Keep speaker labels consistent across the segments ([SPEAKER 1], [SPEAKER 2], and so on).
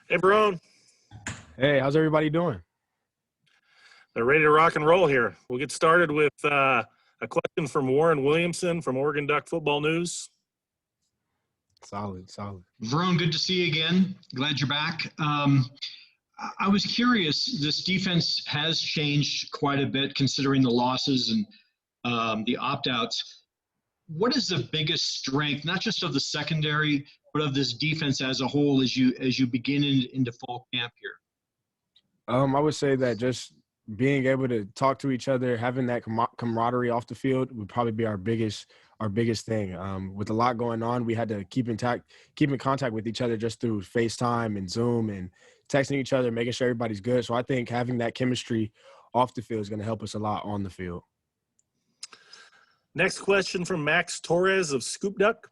[SPEAKER 1] Hey, Verone.
[SPEAKER 2] Hey, how's everybody doing?
[SPEAKER 1] They're ready to rock and roll here. We'll get started with a question from Warren Williamson from Oregon Duck Football News.
[SPEAKER 2] Solid.
[SPEAKER 3] Verone, good to see you again. Glad you're back. I was curious, this defense has changed quite a bit considering the losses and the opt-outs. What is the biggest strength, not just of the secondary, but of this defense as a whole as you begin into fall camp here?
[SPEAKER 2] I would say that just being able to talk to each other, having that camaraderie off the field would probably be our biggest thing. With a lot going on, we had to keep in contact with each other just through FaceTime and Zoom and texting each other, making sure everybody's good. So I think having that chemistry off the field is going to help us a lot on the field.
[SPEAKER 1] Next question from Max Torres of Scoop Duck.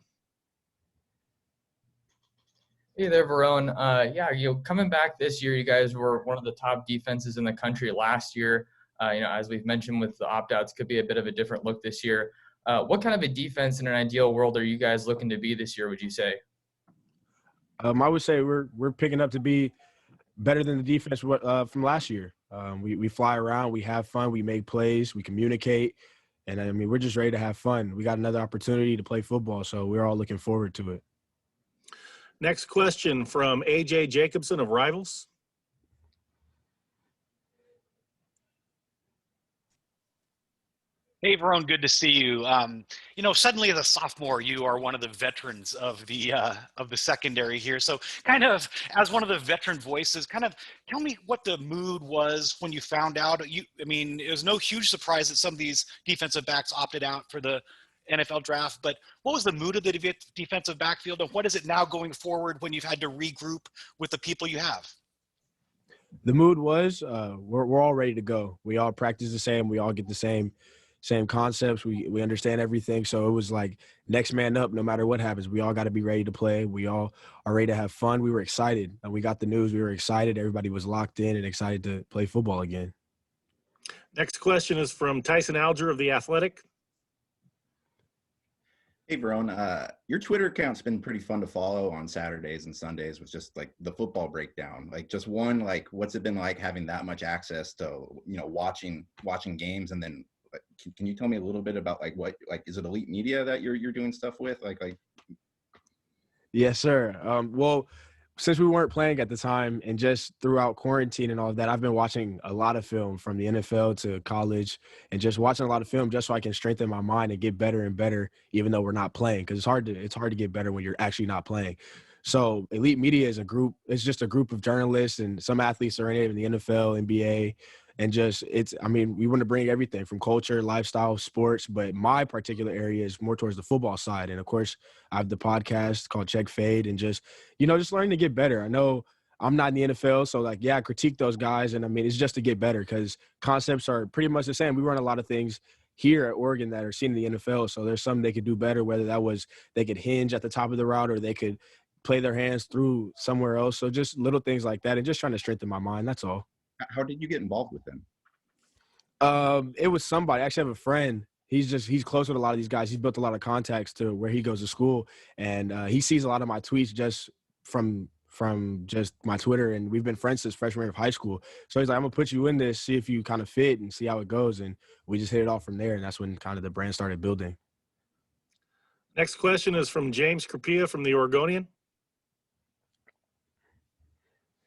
[SPEAKER 4] Hey there, Verone. Coming back this year, you guys were one of the top defenses in the country last year. As we've mentioned with the opt-outs, could be a bit of a different look this year. What kind of a defense in an ideal world are you guys looking to be this year, would you say?
[SPEAKER 2] I would say we're picking up to be better than the defense from last year. We fly around, we have fun, we make plays, we communicate, and I mean we're just ready to have fun. We got another opportunity to play football, so we're all looking forward to it.
[SPEAKER 1] Next question from AJ Jacobson of Rivals.
[SPEAKER 5] Hey, Verone, good to see you. Suddenly as a sophomore, you are one of the veterans of the secondary here. So kind of as one of the veteran voices, kind of tell me what the mood was when you found out. It was no huge surprise that some of these defensive backs opted out for the NFL draft, but what was the mood of the defensive backfield, and what is it now going forward when you've had to regroup with the people you have?
[SPEAKER 2] The mood was we're all ready to go. We all practice the same. We all get the same concepts. We understand everything. So it was like next man up, no matter what happens. We all got to be ready to play. We all are ready to have fun. We were excited. And we got the news. We were excited. Everybody was locked in and excited to play football again.
[SPEAKER 1] Next question is from Tyson Alger of The Athletic.
[SPEAKER 6] Hey, Verone, your Twitter account's been pretty fun to follow on Saturdays and Sundays with just like the football breakdown. Like just one, like what's it been like having that much access to, watching games? And then can you tell me a little bit about is it Elite Media that you're doing stuff with?
[SPEAKER 2] Yes, sir. Well, since we weren't playing at the time and just throughout quarantine and all of that, I've been watching a lot of film from the NFL to college and just watching a lot of film just so I can strengthen my mind and get better and better, even though we're not playing, because it's hard to get better when you're actually not playing. So Elite Media is a group. It's just a group of journalists, and some athletes are in it in the NFL, NBA. And we want to bring everything from culture, lifestyle, sports, but my particular area is more towards the football side. And of course, I have the podcast called Check Fade and just learning to get better. I know I'm not in the NFL, so I critique those guys. And it's just to get better because concepts are pretty much the same. We run a lot of things here at Oregon that are seen in the NFL. So there's something they could do better, whether that was they could hinge at the top of the route or they could play their hands through somewhere else. So just little things like that and just trying to strengthen my mind. That's all.
[SPEAKER 6] How did you get involved with them?
[SPEAKER 2] It was somebody. I actually have a friend. He's close with a lot of these guys. He's built a lot of contacts to where he goes to school, and he sees a lot of my tweets just from just my Twitter, and we've been friends since freshman year of high school. So he's like, I'm gonna put you in this, see if you kind of fit, and see how it goes. And we just hit it off from there, and that's when kind of the brand started building.
[SPEAKER 1] Next question is from James Crapia from the Oregonian.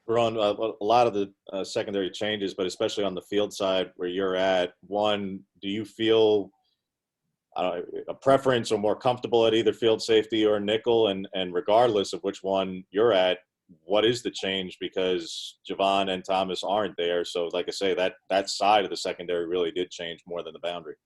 [SPEAKER 7] We're on a lot of the secondary changes, but especially on the field side where you're at. One, do you feel a preference or more comfortable at either field safety or nickel? And regardless of which one you're at, what is the change? Because Javon and Thomas aren't there. So like I say, that side of the secondary really did change more than the boundary.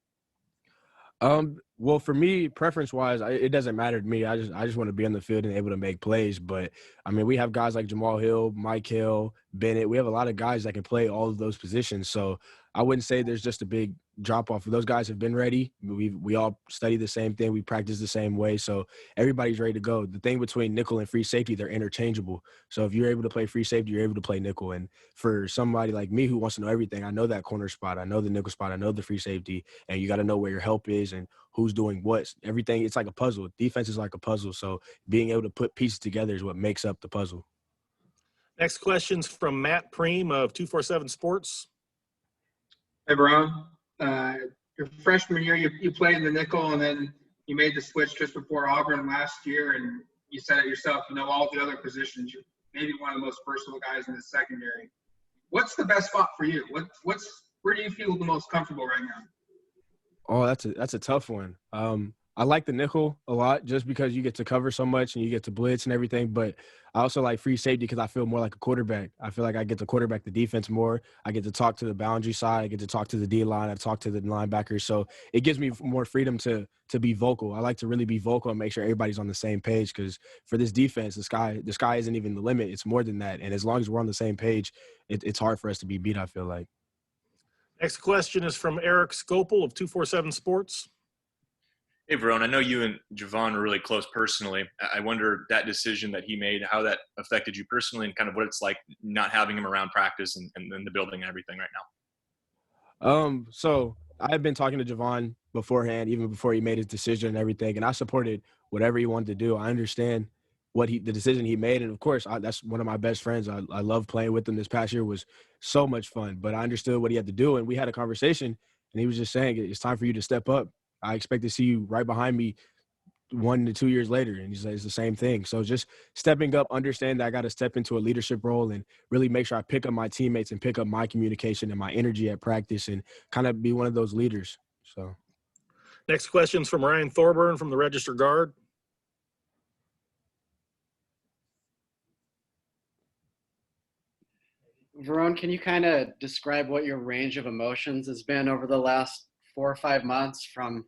[SPEAKER 2] Well, for me, preference-wise, it doesn't matter to me. I just want to be on the field and able to make plays. But, we have guys like Jamal Hill, Mike Hill, Bennett. We have a lot of guys that can play all of those positions. So I wouldn't say there's just a big drop-off. Those guys have been ready. We all study the same thing. We practice the same way. So everybody's ready to go. The thing between nickel and free safety, they're interchangeable. So if you're able to play free safety, you're able to play nickel. And for somebody like me who wants to know everything, I know that corner spot. I know the nickel spot. I know the free safety. And you got to know where your help is and who's doing what. Everything, it's like a puzzle. Defense is like a puzzle. So being able to put pieces together is what makes up the puzzle.
[SPEAKER 1] Next question's from Matt Preem of 247 Sports.
[SPEAKER 8] Hey, Verone. Your freshman year, you played in the nickel, and then you made the switch just before Auburn last year, and you said it yourself, all the other positions. You're maybe one of the most versatile guys in the secondary. What's the best spot for you? Where do you feel the most comfortable right now?
[SPEAKER 2] Oh, that's a tough one. I like the nickel a lot just because you get to cover so much and you get to blitz and everything. But I also like free safety because I feel more like a quarterback. I feel like I get to quarterback the defense more. I get to talk to the boundary side. I get to talk to the D line. I talk to the linebackers. So it gives me more freedom to be vocal. I like to really be vocal and make sure everybody's on the same page because for this defense, the sky isn't even the limit. It's more than that. And as long as we're on the same page, it's hard for us to be beat, I feel like.
[SPEAKER 1] Next question is from Eric Scopel of 247 Sports.
[SPEAKER 9] Hey, Verone, I know you and Javon are really close personally. I wonder that decision that he made, how that affected you personally and kind of what it's like not having him around practice and in the building and everything right now.
[SPEAKER 2] So I've been talking to Javon beforehand, even before he made his decision and everything, and I supported whatever he wanted to do. I understand the decision he made, and of course, that's one of my best friends. I love playing with him. This past year was so much fun, but I understood what he had to do, and we had a conversation, and he was just saying, it's time for you to step up. I expect to see you right behind me 1 to 2 years later. And he says the same thing. So just stepping up, understand that I got to step into a leadership role and really make sure I pick up my teammates and pick up my communication and my energy at practice and kind of be one of those leaders. So
[SPEAKER 1] next question's from Ryan Thorburn from the Register Guard.
[SPEAKER 10] Verone, can you kind of describe what your range of emotions has been over the last 4 or 5 months from,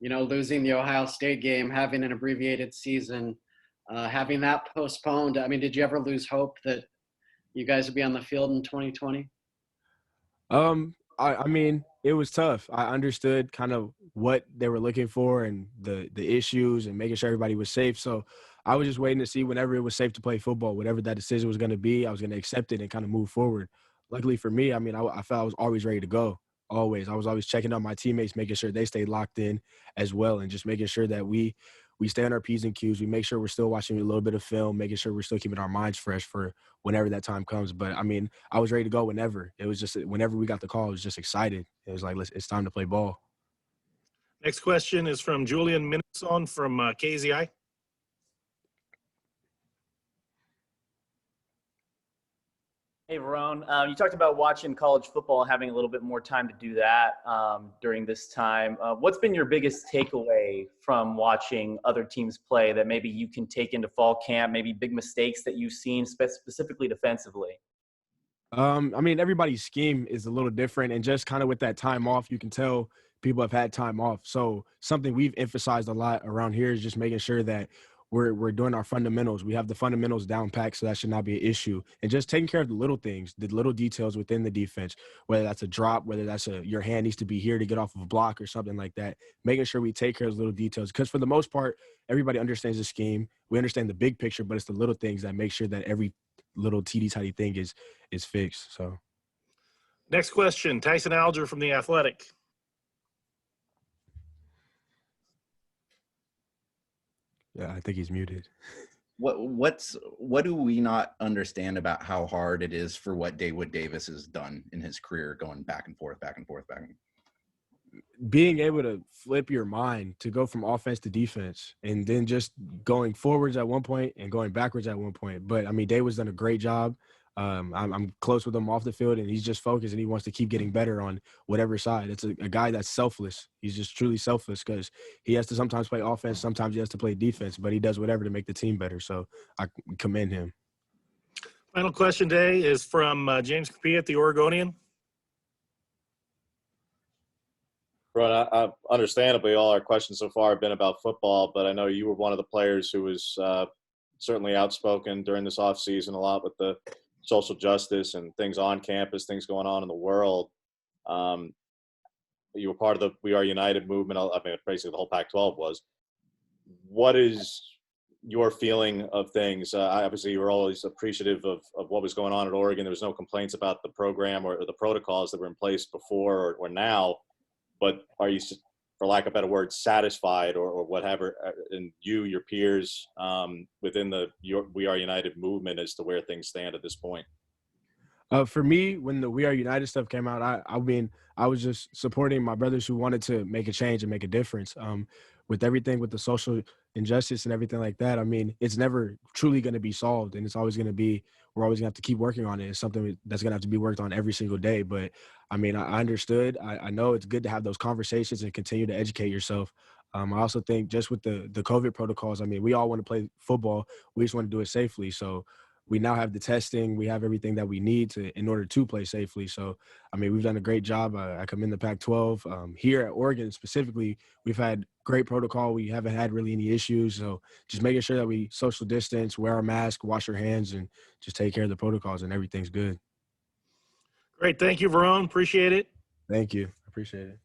[SPEAKER 10] losing the Ohio State game, having an abbreviated season, having that postponed? I mean, did you ever lose hope that you guys would be on the field in 2020?
[SPEAKER 2] I mean, it was tough. I understood kind of what they were looking for and the issues and making sure everybody was safe. So I was just waiting to see whenever it was safe to play football, whatever that decision was going to be, I was going to accept it and kind of move forward. Luckily for me, I mean, I felt I was always ready to go. Always. I was always checking on my teammates, making sure they stayed locked in as well, and just making sure that we stay on our P's and Q's. We make sure we're still watching a little bit of film, making sure we're still keeping our minds fresh for whenever that time comes. But, I mean, I was ready to go whenever. It was just whenever we got the call, I was just excited. It was like, it's time to play ball.
[SPEAKER 1] Next question is from Julian Minison from KZI.
[SPEAKER 11] Hey, Verone. You talked about watching college football and having a little bit more time to do that during this time. What's been your biggest takeaway from watching other teams play that maybe you can take into fall camp, maybe big mistakes that you've seen specifically defensively?
[SPEAKER 2] I mean, everybody's scheme is a little different, and just kind of with that time off, you can tell people have had time off. So something we've emphasized a lot around here is just making sure that we're doing our fundamentals. We have the fundamentals down packed, so that should not be an issue. And just taking care of the little things, the little details within the defense, whether that's a drop, whether that's your hand needs to be here to get off of a block or something like that, making sure we take care of those little details. Because for the most part, everybody understands the scheme. We understand the big picture, but it's the little things that make sure that every little teeny-tiny thing is fixed. So,
[SPEAKER 1] next question, Tyson Alger from The Athletic.
[SPEAKER 2] Yeah, I think he's muted.
[SPEAKER 6] What do we not understand about how hard it is for what Daywood Davis has done in his career, going back and forth?
[SPEAKER 2] Being able to flip your mind to go from offense to defense and then just going forwards at one point and going backwards at one point. But, I mean, Daywood's done a great job. I'm close with him off the field, and he's just focused, and he wants to keep getting better on whatever side. It's a guy that's selfless. He's just truly selfless because he has to sometimes play offense, sometimes he has to play defense, but he does whatever to make the team better. So I commend him.
[SPEAKER 1] Final question today is from James Capia at The Oregonian.
[SPEAKER 7] Ron, understandably, all our questions so far have been about football, but I know you were one of the players who was certainly outspoken during this offseason a lot with the social justice and things on campus, things going on in the world. You were part of the We Are United movement. I mean, basically the whole Pac-12 was. What is your feeling of things? Obviously, you were always appreciative of what was going on at Oregon. There was no complaints about the program or the protocols that were in place before or now. But are you for lack of a better word, satisfied or whatever, and your peers within the We Are United movement as to where things stand at this point?
[SPEAKER 2] For me, when the We Are United stuff came out, I was just supporting my brothers who wanted to make a change and make a difference. With everything with the social injustice and everything like that, I mean, it's never truly going to be solved, and it's always going to be. We're always going to have to keep working on it. It's something that's going to have to be worked on every single day. But I mean, I understood. I know it's good to have those conversations and continue to educate yourself. I also think just with the COVID protocols, I mean, we all want to play football. We just want to do it safely. So we now have the testing. We have everything that we need in order to play safely. So, I mean, we've done a great job. I come in the Pac-12. Here at Oregon specifically, we've had great protocol. We haven't had really any issues. So just making sure that we social distance, wear our mask, wash our hands, and just take care of the protocols, and everything's good.
[SPEAKER 1] Great. Thank you, Verone. Appreciate it.
[SPEAKER 2] Thank you. Appreciate it.